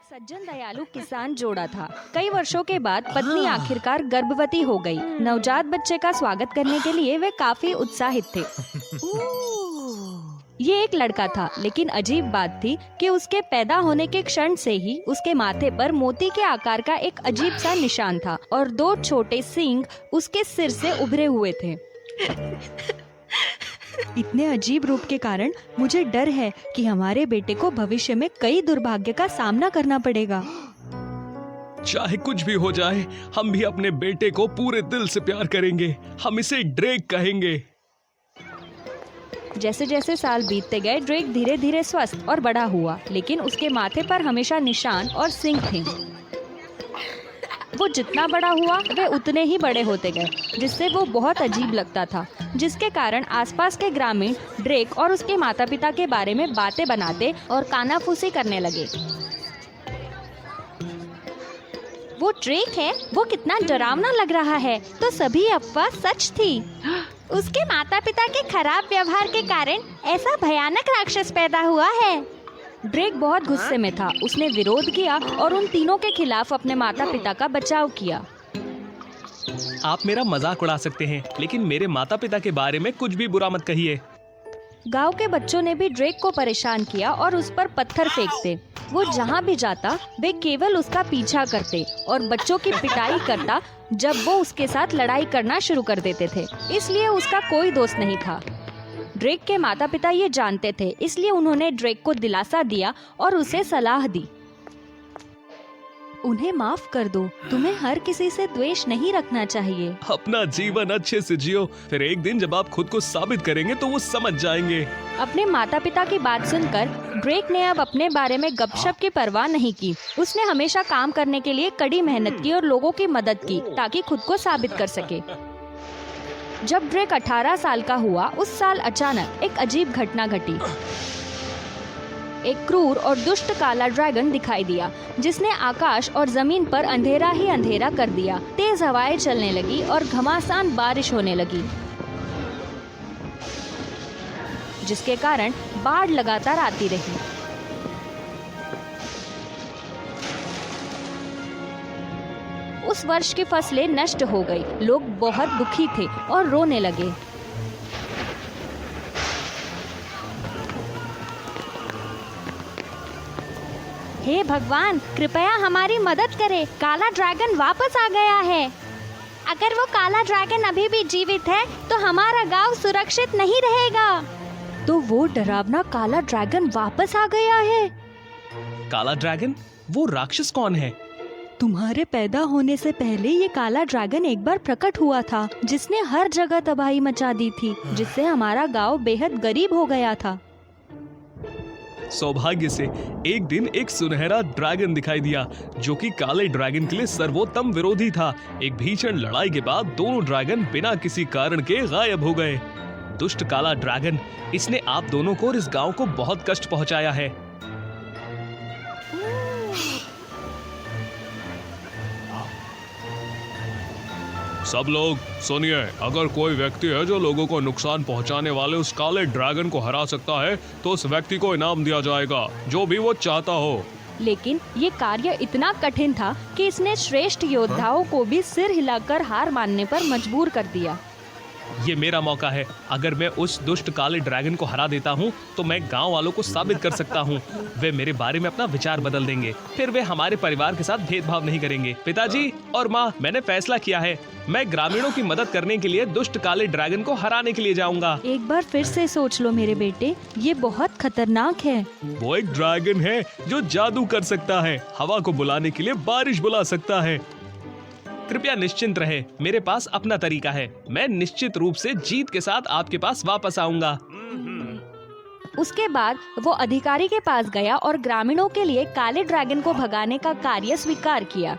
सज्जन दयालु किसान जोड़ा था। कई वर्षों के बाद पत्नी आखिरकार गर्भवती हो गई। नवजात बच्चे का स्वागत करने के लिए वे काफी उत्साहित थे। ये एक लड़का था, लेकिन अजीब बात थी कि उसके पैदा होने के क्षण से ही उसके माथे पर मोती के आकार का एक अजीब सा निशान था और 2 छोटे सींग उसके सिर से उभरे हुए थे। इतने अजीब रूप के कारण मुझे डर है कि हमारे बेटे को भविष्य में कई दुर्भाग्य का सामना करना पड़ेगा। चाहे कुछ भी हो जाए, हम भी अपने बेटे को पूरे दिल से प्यार करेंगे। हम इसे ड्रेक कहेंगे। जैसे जैसे साल बीतते गए, ड्रेक धीरे धीरे स्वस्थ और बड़ा हुआ, लेकिन उसके माथे पर हमेशा निशान और सींग थे। वो जितना बड़ा हुआ वे उतने ही बड़े होते गए, जिससे वो बहुत अजीब लगता था, जिसके कारण आसपास के ग्रामीण ड्रेक और उसके माता पिता के बारे में बातें बनाते और कानाफूसी करने लगे। वो ड्रेक है, वो कितना डरावना लग रहा है। तो सभी अफवाह सच थी। उसके माता पिता के खराब व्यवहार के कारण ऐसा भयानक राक्षस पैदा हुआ है। ड्रेक बहुत गुस्से में था। उसने विरोध किया और उन तीनों के खिलाफ अपने माता पिता का बचाव किया। आप मेरा मजाक उड़ा सकते हैं, लेकिन मेरे माता पिता के बारे में कुछ भी बुरा मत कहिए। गांव के बच्चों ने भी ड्रेक को परेशान किया और उस पर पत्थर फेंकते। वो जहाँ भी जाता वे केवल उसका पीछा करते और बच्चों की पिटाई करता जब वो उसके साथ लड़ाई करना शुरू कर देते थे। इसलिए उसका कोई दोस्त नहीं था। ड्रेक के माता पिता ये जानते थे, इसलिए उन्होंने ड्रेक को दिलासा दिया और उसे सलाह दी। उन्हें माफ कर दो, तुम्हें हर किसी से द्वेष नहीं रखना चाहिए। अपना जीवन अच्छे से जियो, फिर एक दिन जब आप खुद को साबित करेंगे तो वो समझ जाएंगे। अपने माता पिता की बात सुनकर ड्रेक ने अब अपने बारे में गपशप की परवाह नहीं की। उसने हमेशा काम करने के लिए कड़ी मेहनत की और लोगों की मदद की ताकि खुद को साबित कर सके। जब ड्रेक 18 साल का हुआ, उस साल अचानक एक अजीब घटना घटी। एक क्रूर और दुष्ट काला ड्रैगन दिखाई दिया, जिसने आकाश और जमीन पर अंधेरा ही अंधेरा कर दिया। तेज हवाएं चलने लगी और घमासान बारिश होने लगी, जिसके कारण बाढ़ लगातार आती रही। उस वर्ष की फसलें नष्ट हो गई। लोग बहुत दुखी थे और रोने लगे। हे भगवान, कृपया हमारी मदद करें। काला ड्रैगन वापस आ गया है। अगर वो काला ड्रैगन अभी भी जीवित है तो हमारा गांव सुरक्षित नहीं रहेगा। तो वो डरावना काला ड्रैगन वापस आ गया है। काला ड्रैगन? वो राक्षस कौन है? तुम्हारे पैदा होने से पहले ये काला ड्रैगन एक बार प्रकट हुआ था, जिसने हर जगह तबाही मचा दी थी, जिससे हमारा गांव बेहद गरीब हो गया था। सौभाग्य से एक दिन एक सुनहरा ड्रैगन दिखाई दिया, जो कि काले ड्रैगन के लिए सर्वोत्तम विरोधी था। एक भीषण लड़ाई के बाद दोनों ड्रैगन बिना किसी कारण के गायब हो गए। दुष्ट काला ड्रैगन, इसने आप दोनों को और इस गांव को बहुत कष्ट पहुंचाया है। सब लोग सुनिए, अगर कोई व्यक्ति है जो लोगों को नुकसान पहुंचाने वाले उस काले ड्रैगन को हरा सकता है तो उस व्यक्ति को इनाम दिया जाएगा, जो भी वो चाहता हो। लेकिन ये कार्य इतना कठिन था कि इसने श्रेष्ठ योद्धाओं को भी सिर हिलाकर हार मानने पर मजबूर कर दिया। ये मेरा मौका है। अगर मैं उस दुष्ट काले ड्रैगन को हरा देता हूँ तो मैं गांव वालों को साबित कर सकता हूँ। वे मेरे बारे में अपना विचार बदल देंगे। फिर वे हमारे परिवार के साथ भेदभाव नहीं करेंगे। पिताजी और माँ, मैंने फैसला किया है। मैं ग्रामीणों की मदद करने के लिए दुष्ट काले ड्रैगन को हराने के लिए जाऊंगा। एक बार फिर से सोच लो मेरे बेटे, ये बहुत खतरनाक है। वो एक ड्रैगन है जो जादू कर सकता है, हवा को बुलाने के लिए बारिश बुला सकता है। कृपया निश्चिंत रहे, मेरे पास अपना तरीका है। मैं निश्चित रूप से जीत के साथ आपके पास वापस आऊंगा। उसके बाद वो अधिकारी के पास गया और ग्रामीणों के लिए काले ड्रैगन को भगाने का कार्य स्वीकार किया।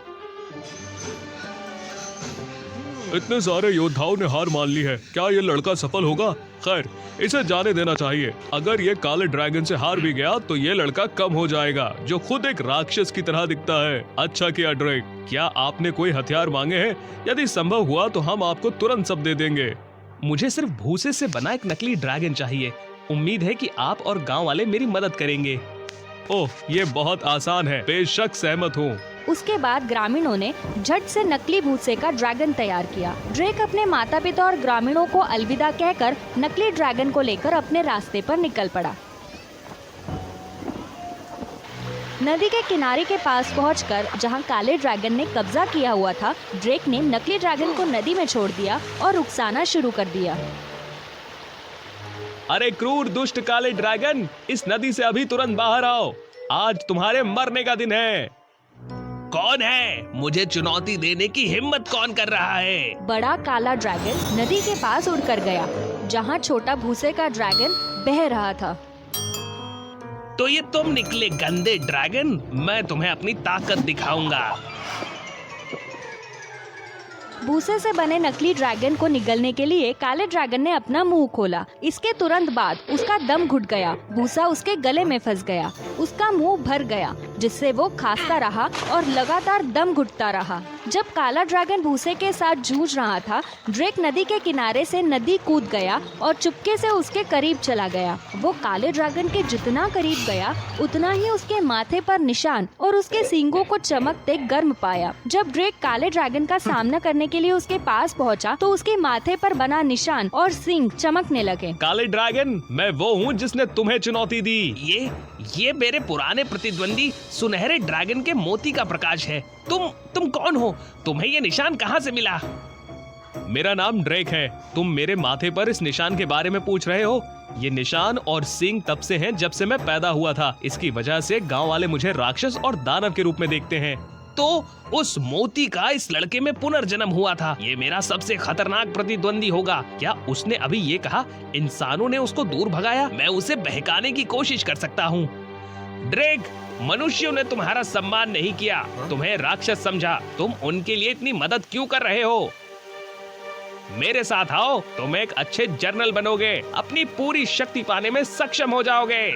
इतने सारे योद्धाओं ने हार मान ली है, क्या ये लड़का सफल होगा? खैर, इसे जाने देना चाहिए। अगर ये काले ड्रैगन से हार भी गया तो ये लड़का कम हो जाएगा, जो खुद एक राक्षस की तरह दिखता है। अच्छा किया ड्रेक। क्या आपने कोई हथियार मांगे हैं? यदि संभव हुआ तो हम आपको तुरंत सब दे देंगे। मुझे सिर्फ भूसे से बना एक नकली ड्रैगन चाहिए। उम्मीद है कि आप और गांव वाले मेरी मदद करेंगे। ओह, ये बहुत आसान है, बेशक सहमत हूँ। उसके बाद ग्रामीणों ने झट से नकली भूसे का ड्रैगन तैयार किया। ड्रेक अपने माता पिता और ग्रामीणों को अलविदा कहकर नकली ड्रैगन को लेकर अपने रास्ते पर निकल पड़ा। नदी के किनारे के पास पहुंचकर जहां काले ड्रैगन ने कब्जा किया हुआ था, ड्रेक ने नकली ड्रैगन को नदी में छोड़ दिया और उकसाना शुरू कर दिया। अरे क्रूर दुष्ट काले ड्रैगन, इस नदी से अभी तुरंत बाहर आओ, आज तुम्हारे मरने का दिन है। कौन है? मुझे चुनौती देने की हिम्मत कौन कर रहा है? बड़ा काला ड्रैगन नदी के पास उड़कर गया, जहां छोटा भूसे का ड्रैगन बह रहा था। तो ये तुम निकले गंदे ड्रैगन, मैं तुम्हें अपनी ताकत दिखाऊंगा। भूसे से बने नकली ड्रैगन को निगलने के लिए काले ड्रैगन ने अपना मुंह खोला। इसके तुरंत बाद उसका दम घुट गया, भूसा उसके गले में फंस गया, उसका मुंह भर गया, जिससे वो खांसता रहा और लगातार दम घुटता रहा। जब काला ड्रैगन भूसे के साथ जूझ रहा था, ड्रेक नदी के किनारे से नदी कूद गया और चुपके से उसके करीब चला गया। वो काले ड्रैगन के जितना करीब गया, उतना ही उसके माथे पर निशान और उसके सींगों को चमकते गर्म पाया। जब ड्रेक काले ड्रैगन का सामना करने के लिए उसके पास पहुंचा, तो उसके माथे पर बना निशान और सींग चमकने लगे। काले ड्रैगन, मैं वो हूँ जिसने तुम्हें चुनौती दी। ये मेरे पुराने प्रतिद्वंदी सुनहरे ड्रैगन के मोती का प्रकाश है। तुम कौन हो? तुम्हें ये निशान कहाँ से मिला? मेरा नाम ड्रेक है। तुम मेरे माथे पर इस निशान के बारे में पूछ रहे हो? ये निशान और सींग तब से हैं जब से मैं पैदा हुआ था। इसकी वजह से गांव वाले मुझे राक्षस और दानव के रूप में देखते हैं। तो उस मोती का इस लड़के में पुनर्जन्म हुआ था। ये मेरा सबसे खतरनाक प्रतिद्वंदी होगा। क्या उसने अभी ये कहा इंसानों ने उसको दूर भगाया? मैं उसे बहकाने की कोशिश कर सकता हूँ। ड्रेक, मनुष्यों ने तुम्हारा सम्मान नहीं किया, तुम्हें राक्षस समझा। तुम उनके लिए इतनी मदद क्यों कर रहे हो? मेरे साथ आओ, तुम एक अच्छे जनरल बनोगे, अपनी पूरी शक्ति पाने में सक्षम हो जाओगे।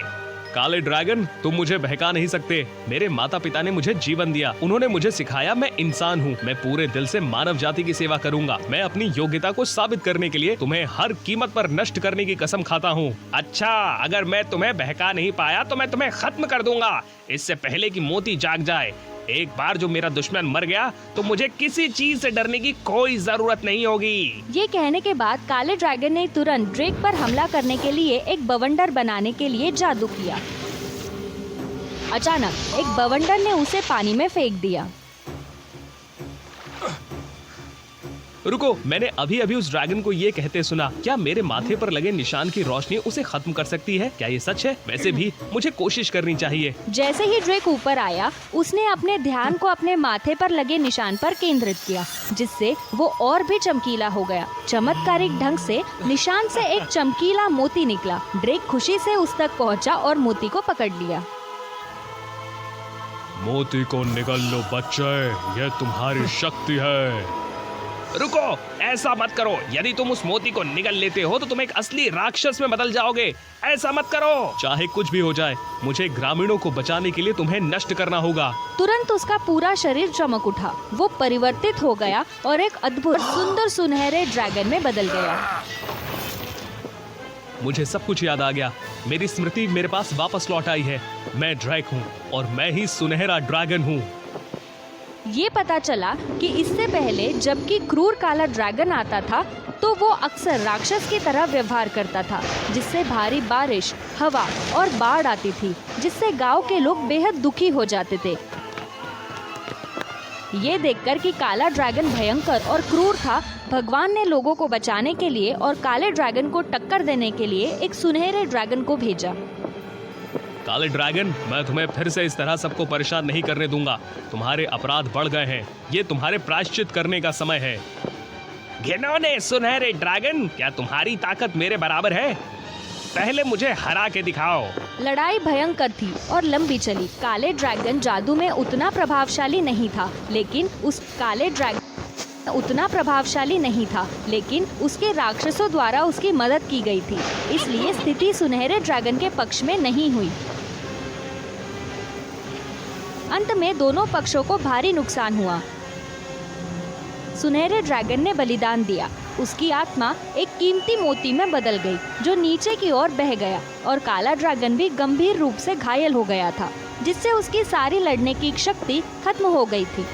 काले ड्रैगन, तुम मुझे बहका नहीं सकते। मेरे माता पिता ने मुझे जीवन दिया, उन्होंने मुझे सिखाया मैं इंसान हूँ। मैं पूरे दिल से मानव जाति की सेवा करूंगा। मैं अपनी योग्यता को साबित करने के लिए तुम्हें हर कीमत पर नष्ट करने की कसम खाता हूँ। अच्छा, अगर मैं तुम्हें बहका नहीं पाया तो मैं तुम्हें खत्म कर दूंगा, इससे पहले कि मोती जाग जाए। एक बार जो मेरा दुश्मन मर गया तो मुझे किसी चीज से डरने की कोई जरूरत नहीं होगी। ये कहने के बाद काले ड्रैगन ने तुरंत ड्रेक पर हमला करने के लिए एक बवंडर बनाने के लिए जादू किया। अचानक एक बवंडर ने उसे पानी में फेंक दिया। रुको, मैंने अभी अभी उस ड्रैगन को ये कहते सुना, क्या मेरे माथे पर लगे निशान की रोशनी उसे खत्म कर सकती है? क्या ये सच है? वैसे भी मुझे कोशिश करनी चाहिए। जैसे ही ड्रेक ऊपर आया, उसने अपने ध्यान को अपने माथे पर लगे निशान पर केंद्रित किया, जिससे वो और भी चमकीला हो गया। चमत्कारिक ढंग से निशान से एक चमकीला मोती निकला। ड्रेक खुशी से उस तक पहुंचा और मोती को पकड़ लिया। मोती को निगल लो बच्चे, यह तुम्हारी शक्ति है। रुको, ऐसा मत करो। यदि तुम उस मोती को निगल लेते हो तो तुम एक असली राक्षस में बदल जाओगे। ऐसा मत करो। चाहे कुछ भी हो जाए, मुझे ग्रामीणों को बचाने के लिए तुम्हें नष्ट करना होगा। तुरंत उसका पूरा शरीर चमक उठा। वो परिवर्तित हो गया और एक अद्भुत सुंदर सुनहरे ड्रैगन में बदल गया। मुझे सब कुछ याद आ गया। मेरी स्मृति मेरे पास वापस लौट आई है। मैं ड्रैक हूँ और मैं ही सुनहरा ड्रैगन हूँ। ये पता चला कि इससे पहले जबकि क्रूर काला ड्रैगन आता था, तो वो अक्सर राक्षस की तरह व्यवहार करता था, जिससे भारी बारिश, हवा और बाढ़ आती थी, जिससे गांव के लोग बेहद दुखी हो जाते थे। ये देखकर कि काला ड्रैगन भयंकर और क्रूर था, भगवान ने लोगों को बचाने के लिए और काले ड्रैगन को टक्कर देने के लिए एक सुनहरे ड्रैगन को भेजा। काले ड्रैगन, मैं तुम्हें फिर से इस तरह सबको परेशान नहीं करने दूंगा। तुम्हारे अपराध बढ़ गए हैं। ये तुम्हारे प्रायश्चित करने का समय है। घिनौने सुनहरे ड्रैगन, क्या तुम्हारी ताकत मेरे बराबर है? पहले मुझे हरा के दिखाओ। लड़ाई भयंकर थी और लंबी चली। काले ड्रैगन जादू में उतना प्रभावशाली नहीं था, लेकिन उसके राक्षसों द्वारा उसकी मदद की गई थी, इसलिए स्थिति सुनहरे ड्रैगन के पक्ष में नहीं हुई। अंत में दोनों पक्षों को भारी नुकसान हुआ। सुनहरे ड्रैगन ने बलिदान दिया उसकी आत्मा एक कीमती मोती में बदल गई, जो नीचे की ओर बह गया, और काला ड्रैगन भी गंभीर रूप से घायल हो गया था, जिससे उसकी सारी लड़ने की शक्ति खत्म हो गई थी।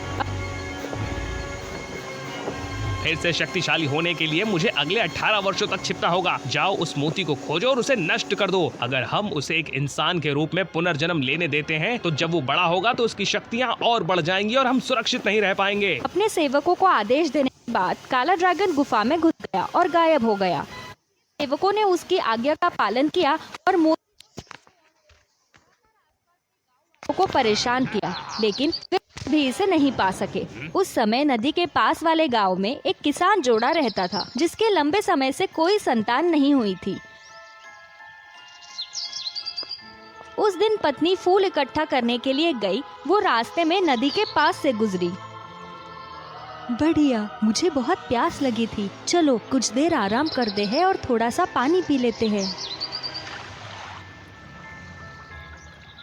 फिर से शक्तिशाली होने के लिए मुझे अगले 18 वर्षों तक छिपना होगा। जाओ उस मोती को खोजो और उसे नष्ट कर दो। अगर हम उसे एक इंसान के रूप में पुनर्जन्म लेने देते हैं तो जब वो बड़ा होगा तो उसकी शक्तियाँ और बढ़ जाएंगी और हम सुरक्षित नहीं रह पाएंगे। अपने सेवकों को आदेश देने के बाद काला ड्रैगन गुफा में घुस गया और गायब हो गया। सेवकों ने उसकी आज्ञा का पालन किया और मोती को परेशान किया, लेकिन वे भी इसे नहीं पा सके। उस समय नदी के पास वाले गांव में एक किसान जोड़ा रहता था, जिसके लंबे समय से कोई संतान नहीं हुई थी। उस दिन पत्नी फूल इकट्ठा करने के लिए गई। वो रास्ते में नदी के पास से गुजरी। बढ़िया, मुझे बहुत प्यास लगी थी। चलो कुछ देर आराम करते हैं और थोड़ा सा पानी पी लेते हैं।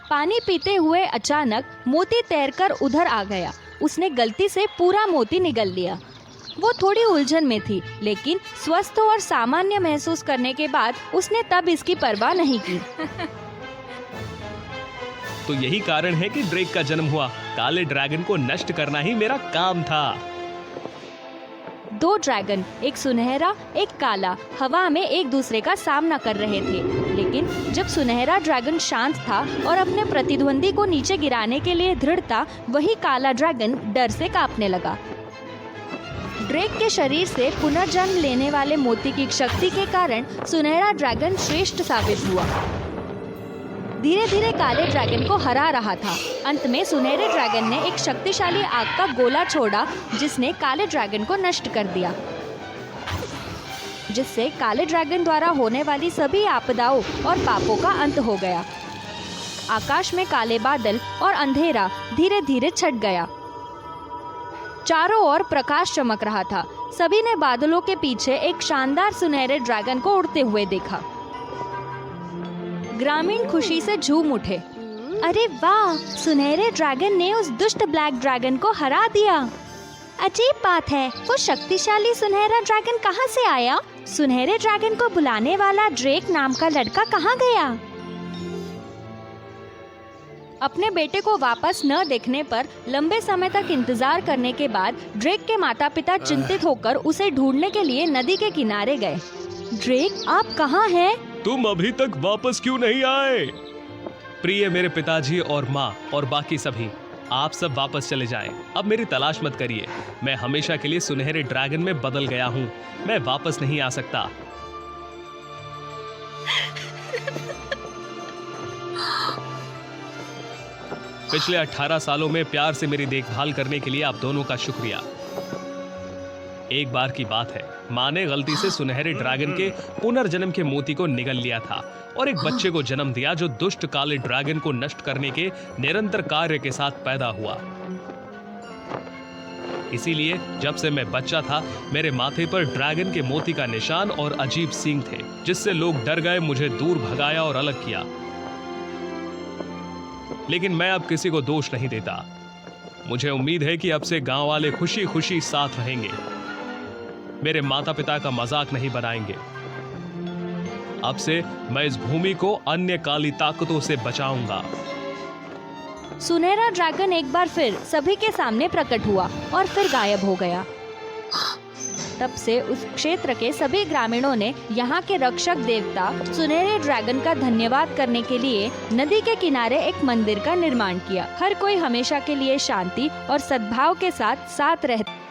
पानी पीते हुए अचानक मोती तैरकर उधर आ गया। उसने गलती से पूरा मोती निगल लिया। वो थोड़ी उलझन में थी, लेकिन स्वस्थ और सामान्य महसूस करने के बाद उसने तब इसकी परवाह नहीं की। तो यही कारण है कि ड्रेक का जन्म हुआ। काले ड्रैगन को नष्ट करना ही मेरा काम था। 2 ड्रैगन, एक सुनहरा एक काला, हवा में एक दूसरे का सामना कर रहे थे। लेकिन जब सुनहरा ड्रैगन शांत था और अपने प्रतिद्वंदी को नीचे गिराने के लिए दृढ़ था, वही काला ड्रैगन डर से कांपने लगा। ड्रेक के शरीर से पुनर्जन्म लेने वाले मोती की शक्ति के कारण सुनहरा ड्रैगन श्रेष्ठ साबित हुआ। धीरे धीरे काले ड्रैगन को हरा रहा था। अंत में सुनहरे ड्रैगन ने एक शक्तिशाली आग का गोला छोड़ा, जिसने काले ड्रैगन को नष्ट कर दिया, जिससे काले ड्रैगन द्वारा होने वाली सभी आपदाओं और पापों का अंत हो गया। आकाश में काले बादल और अंधेरा धीरे धीरे छट गया। चारों ओर प्रकाश चमक रहा था। सभी ने बादलों के पीछे एक शानदार सुनहरे ड्रैगन को उड़ते हुए देखा। ग्रामीण खुशी से झूम उठे। अरे वाह, सुनहरे ड्रैगन ने उस दुष्ट ब्लैक ड्रैगन को हरा दिया। अजीब बात है, वो शक्तिशाली सुनहरा ड्रैगन कहाँ से आया? सुनहरे ड्रैगन को बुलाने वाला ड्रेक नाम का लड़का कहाँ गया? अपने बेटे को वापस न देखने पर लंबे समय तक इंतजार करने के बाद ड्रेक के माता पिता चिंतित होकर उसे ढूंढने के लिए नदी के किनारे गए। ड्रेक, आप कहाँ हैं? तुम अभी तक वापस क्यों नहीं आए? प्रिय मेरे पिताजी और माँ और बाकी सभी, आप सब वापस चले जाएं। अब मेरी तलाश मत करिए। मैं हमेशा के लिए सुनहरे ड्रैगन में बदल गया हूँ। मैं वापस नहीं आ सकता। पिछले 18 सालों में प्यार से मेरी देखभाल करने के लिए आप दोनों का शुक्रिया। एक बार की बात है, माँ ने गलती से सुनहरे ड्रैगन के पुनर्जन्म के मोती को निगल लिया था और एक बच्चे को जन्म दिया जो दुष्ट काले ड्रैगन को नष्ट करने के निरंतर कार्य के साथ पैदा हुआ। इसीलिए जब से मैं बच्चा था, मेरे माथे पर ड्रैगन के मोती का निशान और अजीब सींग थे, जिससे लोग डर गए, मुझे दूर भगाया और अलग किया। लेकिन मैं अब किसी को दोष नहीं देता। मुझे उम्मीद है कि अब से गांव वाले खुशी खुशी साथ रहेंगे, मेरे माता पिता का मजाक नहीं बनाएंगे। अब से मैं इस भूमि को अन्य काली ताकतों से बचाऊंगा। सुनहरा ड्रैगन एक बार फिर सभी के सामने प्रकट हुआ और फिर गायब हो गया। तब से उस क्षेत्र के सभी ग्रामीणों ने यहाँ के रक्षक देवता सुनहरे ड्रैगन का धन्यवाद करने के लिए नदी के किनारे एक मंदिर का निर्माण किया। हर कोई हमेशा के लिए शांति और सद्भाव के साथ रहता।